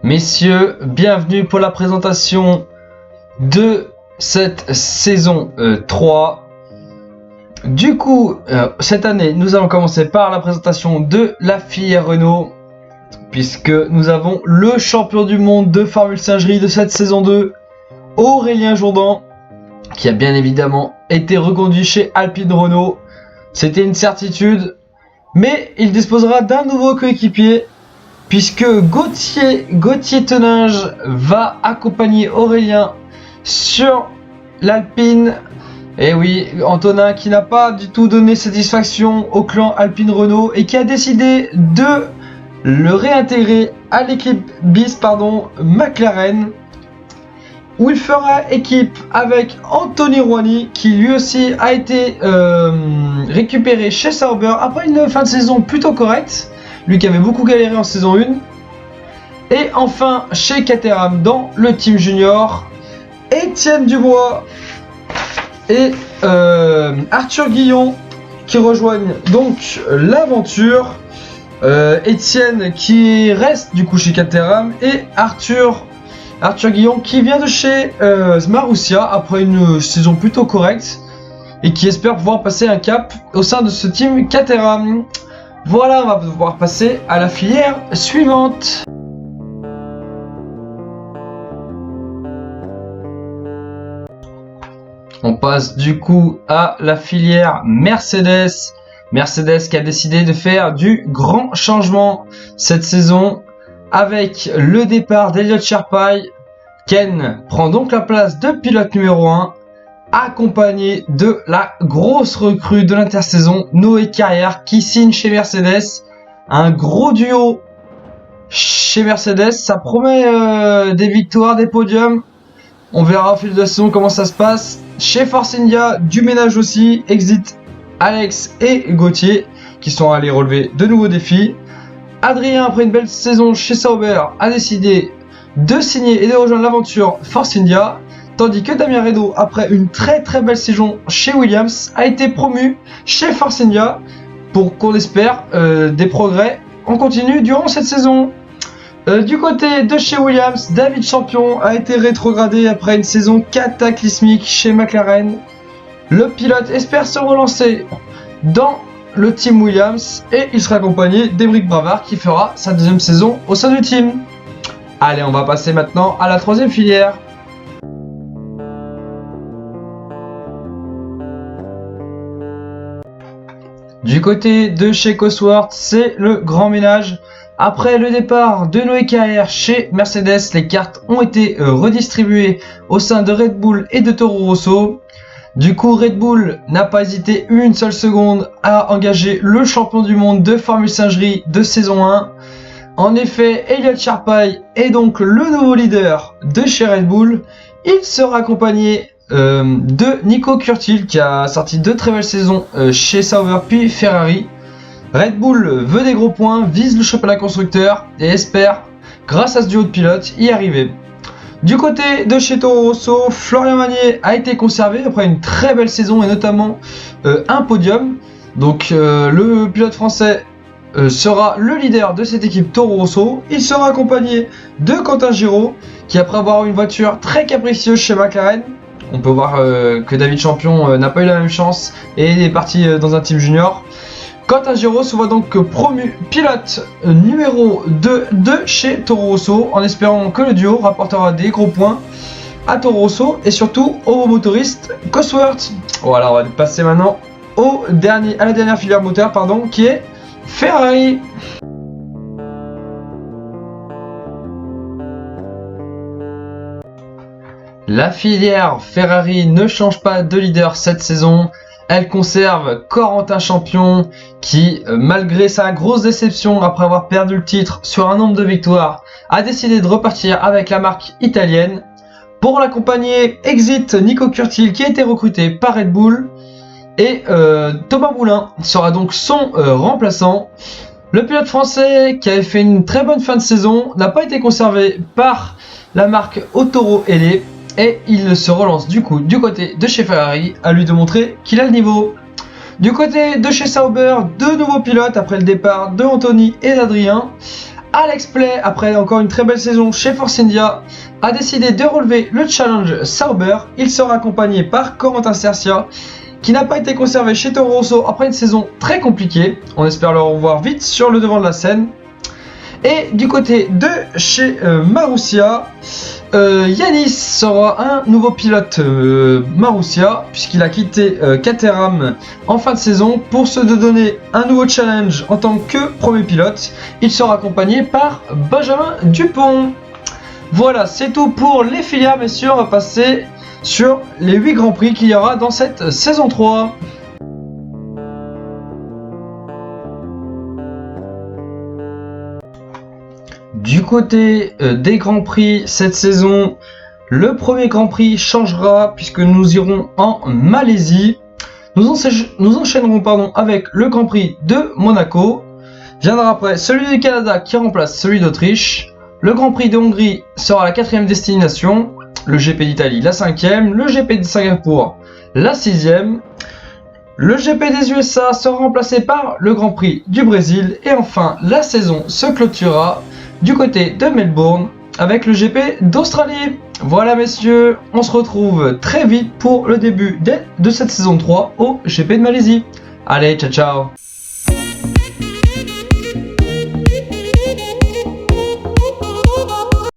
Messieurs, bienvenue pour la présentation de cette saison 3. Du coup, cette année, nous allons commencer par la présentation de la filière Renault, puisque nous avons le champion du monde de Formule Singerie de cette saison 2, Aurélien Jourdan, qui a bien évidemment été reconduit chez Alpine Renault. C'était une certitude, mais il disposera d'un nouveau coéquipier, puisque Gauthier Teninge va accompagner Aurélien sur l'Alpine. Et oui, Antonin qui n'a pas du tout donné satisfaction au clan Alpine Renault et qui a décidé de le réintégrer à l'équipe bis McLaren, où il fera équipe avec Anthony Rouani, qui lui aussi a été récupéré chez Sauber après une fin de saison plutôt correcte, lui qui avait beaucoup galéré en saison 1. Et enfin chez Caterham dans le team junior, Étienne Dubois et Arthur Guillon qui rejoignent donc l'aventure. Étienne qui reste du coup chez Caterham et Arthur Guillon qui vient de chez Marussia après une saison plutôt correcte et qui espère pouvoir passer un cap au sein de ce team Caterham. Voilà, on va pouvoir passer à la filière suivante. On passe du coup à la filière Mercedes. Mercedes qui a décidé de faire du grand changement cette saison avec le départ d'Elliott Sharpay. Ken prend donc la place de pilote numéro 1, accompagné de la grosse recrue de l'intersaison, Noé Carrière, qui signe chez Mercedes. Un gros duo chez Mercedes, ça promet des victoires, des podiums. On verra au fil de la saison comment ça se passe. Chez Force India, du ménage aussi, exit Alex et Gauthier, qui sont allés relever de nouveaux défis. Adrien, après une belle saison chez Sauber, a décidé de signer et de rejoindre l'aventure Force India, tandis que Damien Redau, après une très belle saison chez Williams, a été promu chez Force India pour qu'on espère des progrès en continu durant cette saison. Du côté de chez Williams, David Champion a été rétrogradé après une saison cataclysmique chez McLaren. Le pilote espère se relancer dans le team Williams et il sera accompagné d'Emeric Bravard qui fera sa deuxième saison au sein du team. Allez, on va passer maintenant à la troisième filière. Du côté de chez Cosworth, c'est le grand ménage. Après le départ de Noé Carrière chez Mercedes, les cartes ont été redistribuées au sein de Red Bull et de Toro Rosso. Du coup, Red Bull n'a pas hésité une seule seconde à engager le champion du monde de Formule Singerie de saison 1. En effet, Elliott Sharpay est donc le nouveau leader de chez Red Bull. Il sera accompagné de Nico Curtil qui a sorti deux très belles saisons chez Sauber puis Ferrari. Red Bull veut des gros points, vise le championnat constructeur et espère, grâce à ce duo de pilotes, y arriver. Du côté de chez Toro Rosso, Florian Magnier a été conservé après une très belle saison et notamment un podium. Donc le pilote français sera le leader de cette équipe Toro Rosso. Il sera accompagné de Quentin Giraud qui, après avoir eu une voiture très capricieuse chez McLaren, on peut voir que David Champion n'a pas eu la même chance et est parti dans un team junior. Quentin Giraud se voit donc promu pilote numéro 2 de chez Toro Rosso, en espérant que le duo rapportera des gros points à Toro Rosso et surtout au motoriste Cosworth. Voilà, on va passer maintenant à la dernière filière moteur, qui est Ferrari. La filière Ferrari ne change pas de leader cette saison. Elle conserve Corentin Champion qui, malgré sa grosse déception après avoir perdu le titre sur un nombre de victoires, a décidé de repartir avec la marque italienne. Pour l'accompagner, exit Nico Curtil qui a été recruté par Red Bull et Thomas Moulin sera donc son remplaçant. Le pilote français qui avait fait une très bonne fin de saison n'a pas été conservé par la marque Autoro Ele. Et il se relance du coup du côté de chez Ferrari, à lui de montrer qu'il a le niveau. Du côté de chez Sauber, deux nouveaux pilotes après le départ de Anthony et d'Adrien. Alex Play, après encore une très belle saison chez Force India, a décidé de relever le challenge Sauber. Il sera accompagné par Corentin Cercia, qui n'a pas été conservé chez Toro Rosso après une saison très compliquée. On espère le revoir vite sur le devant de la scène. Et du côté de chez Marussia, Yanis sera un nouveau pilote Marussia, puisqu'il a quitté Caterham en fin de saison pour se donner un nouveau challenge en tant que premier pilote. Il sera accompagné par Benjamin Dupont. Voilà, c'est tout pour les filières, messieurs. On va passer sur les 8 Grands Prix qu'il y aura dans cette saison 3. Du côté des Grands Prix cette saison, le premier Grand Prix changera puisque nous irons en Malaisie. Nous enchaînerons avec le Grand Prix de Monaco. Viendra après celui du Canada qui remplace celui d'Autriche. Le Grand Prix de Hongrie sera la 4e destination. Le GP d'Italie la 5e. Le GP de Singapour la 6e. Le GP des USA sera remplacé par le Grand Prix du Brésil. Et enfin, la saison se clôturera du côté de Melbourne avec le GP d'Australie. Voilà messieurs, on se retrouve très vite pour le début de cette saison 3 au GP de Malaisie. Allez, ciao ciao.